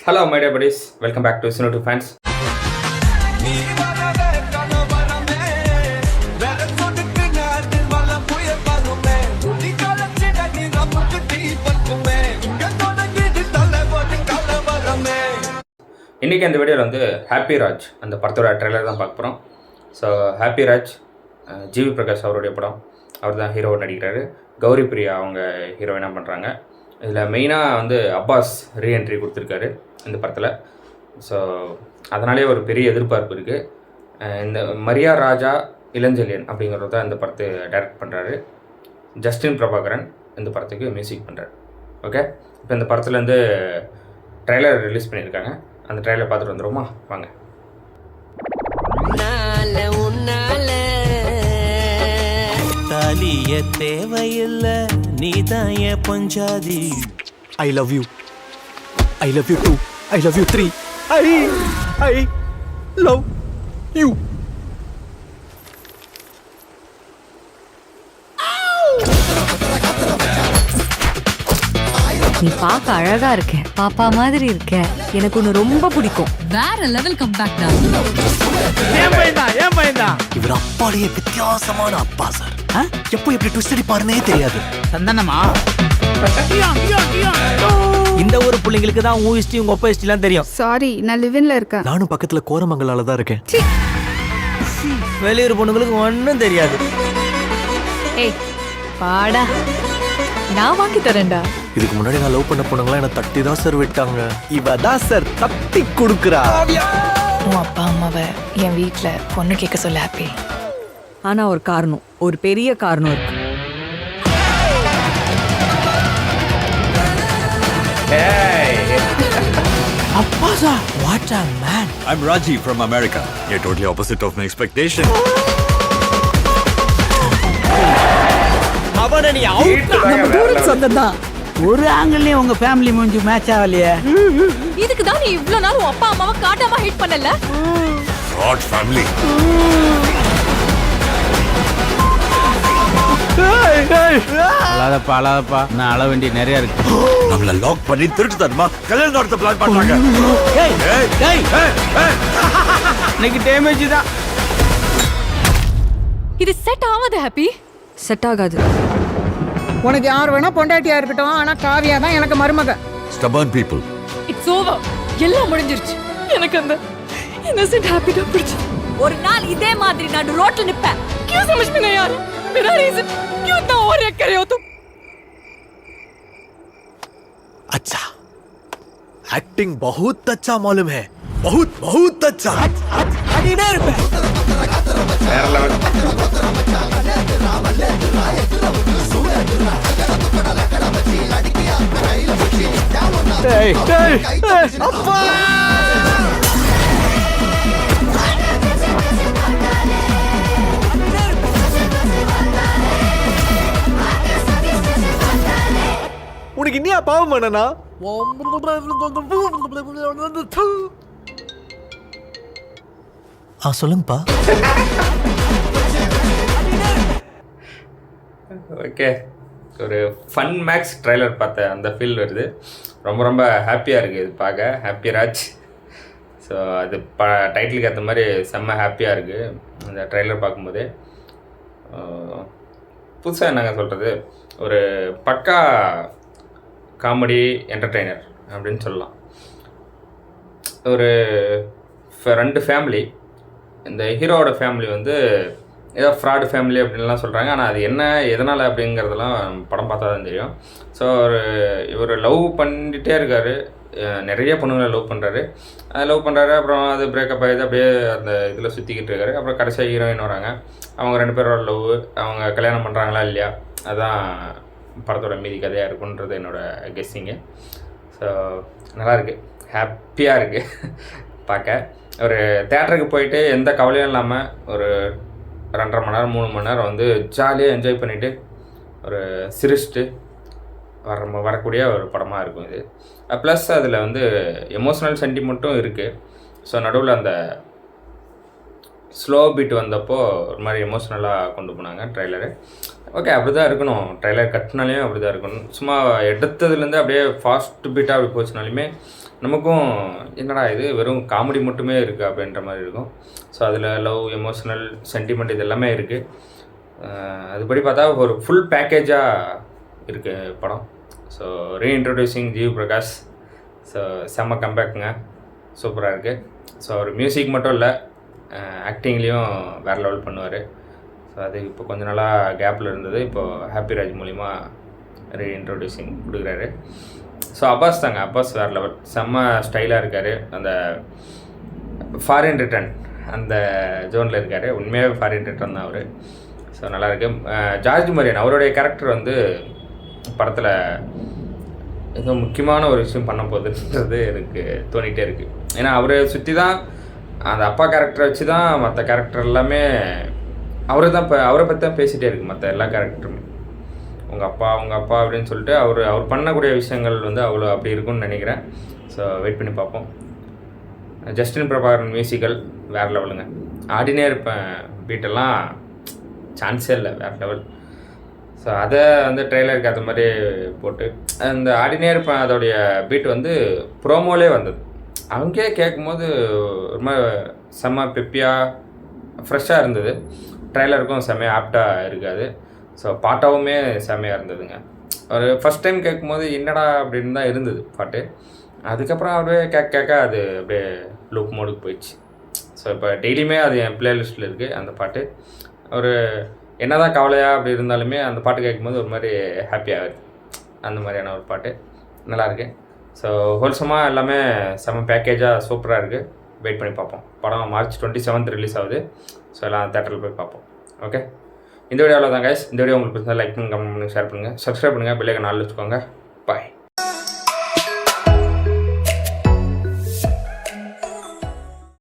Hello, my dear buddies. Welcome back to Sino2 Fans. இன்றைக்கி அந்த வீடியோவில் வந்து ஹாப்பி ராஜ் அந்த படத்தோட ட்ரெய்லர் தான் பார்க்க போகிறோம். ஸோ ஹாப்பி ராஜ் ஜிவி பிரகாஷ் அவருடைய படம். அவர் தான் ஹீரோ நடிக்கிறாரு. கௌரி பிரியா அவங்க ஹீரோயினாக பண்ணுறாங்க. இதில் மெயினாக வந்து அப்பாஸ் ரீஎன்ட்ரி கொடுத்துருக்காரு இந்த படத்தில். ஸோ அதனாலே ஒரு பெரிய எதிர்பார்ப்பு இருக்குது. இந்த மரியா ராஜா இளஞ்செழியன் அப்படிங்கிறது தான் இந்த படத்தை டைரக்ட் பண்ணுறாரு. ஜஸ்டின் பிரபாகரன் இந்த படத்துக்கு மியூசிக் பண்ணுறாரு. ஓகே, இப்போ இந்த படத்துலேருந்து ட்ரெய்லர் ரிலீஸ் பண்ணியிருக்காங்க. அந்த ட்ரெய்லர் பார்த்துட்டு வந்துடுவோமா? வாங்க. தாலிய தேவையில்ல நீதான் என் பஞ்சாதி. I love you. I love you too. I love you three. I love you. நீ பார்க்க அழகா இருக்க, பாப்பா மாதிரி இருக்க. எனக்கு ஒன்னு ரொம்ப பிடிக்கும். வேற லெவல் கம்பேக் தான். ஏன் பையன்டா இவர் அப்பாலேயே வித்தியாசமான அப்பா சார். எப்போ எப்படி ட்விஸ்ட் அடிப்பாருன்னே தெரியாது. சந்தனமா இந்த ஒரு பிள்ளைங்களுக்கு தான் உன் ஹிஸ்டரி உங்க அப்பா ஹிஸ்டரிலாம் தெரியும். சாரி, நான் லிவின்ல இருக்கேன். நானும் பக்கத்துல கோரமங்கலால தான் இருக்கேன். வெளியூர் பொண்ணுங்களுக்கு ஒன்றும் தெரியாது. ஏய் பாடா, நான் வாங்கி தரேன்டா. இதுக்கு முன்னாடி நான் லவ் பண்ண பொண்ணுங்களா என்ன தட்டி தான் சார் விட்டாங்க. இவ தான் சார் தட்டி கொடுக்குறா. உன் அப்பா அம்மாவை என் வீட்ல பொண்ணு கேட்க சொல்ல ஹாப்பி. ஆனா ஒரு காரணம், ஒரு பெரிய காரணம் இருக்கு. அப்பா sir, what a man. I'm Raji from America. You're totally opposite of my expectation. அவனை நீ சொந்தம்தான். ஒரு ஆங்கிள்லயும் உங்க ஃபேமிலி மூஞ்சி மேட்ச் ஆகலையே. இதுக்கு தான் நீ இவ்வளவு நாள் உன் அப்பா அம்மாவை காட்டாம ஹிட் பண்ணல. Fraud family. அழாதப்பா நான் அழ வேண்டிய நிறைய இருக்கு. நம்மள லாக் பண்ணி திருட்டு தரமா கல்யாணம் நடத்த பிளான் பண்றாங்க. இன்னைக்கு டேமேஜ் தான். இது செட் ஆகாது ஹாப்பி. செட் ஆகாது. உனக்கு யார் வேணா பொண்டாட்டியா இருக்கட்டும், ஆனா காவியா தான் எனக்கு மருமக. Stubborn people. It's over. எல்லாம் முடிஞ்சிருச்சு. எனக்கு அந்த இன்னசென்ட் ஹாப்பி தான் பிடிச்சு. ஒரு நாள் இதே மாதிரி நான் ரோட்ல நிப்பேன். क्यों समझ में नहीं आ रहा? मेरा रीजन क्यों इतना ओवर रिएक्ट कर रहे हो तुम? अच्छा, एक्टिंग बहुत अच्छा मालूम है. बहुत अच्छा. அடினே இருப்பேன். வேற லெவல். அப்பா உனக்கு இன்னியா பாவம் பண்ணனா? சொல்லுங்கப்பா. ஓகே, ஒரு ஃபன் மேக்ஸ் ட்ரெய்லர் பார்த்த அந்த ஃபீல் வருது. ரொம்ப ரொம்ப ஹாப்பியாக இருக்குது இது பார்க்க. ஹாப்பி ராஜ். ஸோ அது டைட்டிலுக்கு ஏற்ற மாதிரி செம்ம ஹாப்பியாக இருக்குது இந்த ட்ரெய்லர் பார்க்கும்போதே. புதுசாக என்னங்க சொல்கிறது, ஒரு பக்கா காமெடி என்டர்டெய்னர் அப்படின்னு சொல்லலாம். ஒரு ரெண்டு ஃபேமிலி, இந்த ஹீரோவோட ஃபேமிலி வந்து ஏதோ ஃப்ராடு ஃபேமிலி அப்படின்லாம் சொல்கிறாங்க. ஆனால் அது என்ன எதனால் அப்படிங்கிறதெல்லாம் படம் பார்த்தா தான் தெரியும். ஸோ இவர் லவ் பண்ணிகிட்டே இருக்கார். நிறைய பொண்ணுங்களை லவ் பண்ணுறாரு. அப்புறம் அது பிரேக்கப் ஆகிடுது. அப்படியே அந்த இதில் சுற்றிக்கிட்டு இருக்காரு. அப்புறம் கடைசியாக ஹீரோயின் வராங்க. அவங்க ரெண்டு பேரோட லவ், அவங்க கல்யாணம் பண்ணுறாங்களா இல்லையா, அதுதான் படத்தோட மீதி கதையாக இருக்குன்றது என்னோடய கெஸ்ஸிங்கு. ஸோ நல்லாயிருக்கு, ஹாப்பியாக இருக்குது பார்க்க. ஒரு தேட்டருக்கு போயிட்டு எந்த கவலையும் இல்லாமல் ஒரு 2.5 மணி நேரம் 3 மணி நேரம் வந்து ஜாலியாக என்ஜாய் பண்ணிவிட்டு ஒரு சிரிச்சிட்டு வரக்கூடிய ஒரு படமாக இருக்கும் இது. ப்ளஸ் அதில் வந்து எமோஷ்னல் சென்டிமெண்ட்டும் இருக்குது. ஸோ நடுவில் அந்த ஸ்லோ பீட் வந்தப்போ ஒரு மாதிரி எமோஷ்னலாக கொண்டு போனாங்க ட்ரெய்லரு. ஓகே, அப்படி தான் இருக்கணும். ட்ரெய்லர் கட்டினாலையும் அப்படி தான் இருக்கணும். சும்மா எடுத்ததுலேருந்து அப்படியே ஃபாஸ்ட் பீட்டாக அப்படி போச்சுனாலுமே நமக்கும் என்னடா இது வெறும் காமெடி மட்டுமே இருக்குது அப்படின்ற மாதிரி இருக்கும். ஸோ அதில் லவ், எமோஷ்னல், சென்டிமெண்ட் இது எல்லாமே இருக்குது. அதுபடி பார்த்தா ஒரு ஃபுல் பேக்கேஜாக இருக்குது படம். So reintroducing GV Prakash. So செம்ம கம்பேக்குங்க, சூப்பராக இருக்குது. ஸோ அவர் மியூசிக் மட்டும் இல்லை, ஆக்டிங்லேயும் வேறு லெவல் பண்ணுவார். ஸோ அது இப்போ கொஞ்ச நாளாக கேப்பில் இருந்தது, இப்போது ஹாப்பி ராஜ் மூலிமா ரீஇன்ட்ரடியூசிங் கொடுக்குறாரு. ஸோ அப்பாஸ் தாங்க, அப்பாஸ் வேறு லெவல், செம்ம ஸ்டைலாக இருக்கார். அந்த ஃபாரின் ரிட்டர்ன் அந்த ஜோனில் இருக்கார். உண்மையாகவே ஃபாரின் ரிட்டர்ன் தான் அவர். ஸோ நல்லாயிருக்கு. ஜார்ஜ் மரியன் அவருடைய கேரக்டர் வந்து படத்தில் ஏதோ முக்கியமான ஒரு விஷயம் பண்ண போகுதுன்றது எனக்கு தோணிகிட்டே இருக்குது. ஏன்னா அவரை சுற்றி தான் அந்த அப்பா கேரக்டரை வச்சு தான் மற்ற கேரக்டர் எல்லாமே அவரை பற்றி தான் பேசிகிட்டே இருக்குது. மற்ற எல்லா கேரக்டருமே உங்கள் அப்பா அப்படின்னு சொல்லிட்டு அவர் பண்ணக்கூடிய விஷயங்கள் வந்து அவ்வளோ அப்படி இருக்கும்னு நினைக்கிறேன். ஸோ வெயிட் பண்ணி பார்ப்போம். ஜஸ்டின் பிரபாகரன் மியூசிக்கல் வேறு லெவலுங்க. ஆடினே இருப்பேன் பீட்டெல்லாம் சான்ஸே இல்லை, வேறு லெவல். ஸோ அதை வந்து ட்ரெய்லருக்கு அது மாதிரி போட்டு அந்த ஆடினே இருப்பேன் அதோடைய பீட் வந்து ப்ரோமோலே வந்தது. அங்கேயே கேட்கும்போது ஒரு மாதிரி செம்ம பெப்பியாக ஃப்ரெஷ்ஷாக இருந்தது. ட்ரெய்லருக்கும் செம்மையாக ஆப்டாக இருக்காது. ஸோ பாட்டாவுமே செம்மையாக இருந்ததுங்க. ஒரு ஃபஸ்ட் டைம் கேட்கும்போது என்னடா அப்படின்னு தான் இருந்தது பாட்டு. அதுக்கப்புறம் அப்படியே கேட்க அது அப்படியே லூப் மோடுக்கு போயிடுச்சு. ஸோ இப்போ டெய்லியுமே அது என் பிளேலிஸ்ட்டில் இருக்குது அந்த பாட்டு. ஒரு என்ன தான் கவலையாக அப்படி இருந்தாலுமே அந்த பாட்டு கேட்கும்போது ஒரு மாதிரி ஹாப்பியாகுது. அந்த மாதிரியான ஒரு பாட்டு நல்லாயிருக்கு. ஸோ ஹோல்சமாக எல்லாமே செம்ம பேக்கேஜாக சூப்பராக இருக்குது. வெயிட் பண்ணி பார்ப்போம். படம் March 27 ரிலீஸ் ஆகுது. ஸோ எல்லாம் தேட்டரில் போய் பார்ப்போம். ஓகே, இந்த வீடியோவில் தான் கைஸ். இந்த வீடியோ உங்களுக்கு பிடிச்சா லைக் பண்ணுங்கள், கமெண்ட் பண்ணுங்கள், ஷேர் பண்ணுங்கள், சப்ஸ்கிரைப் பண்ணுங்கள், பெல் ஐகான் ஆல் வச்சுக்கோங்க.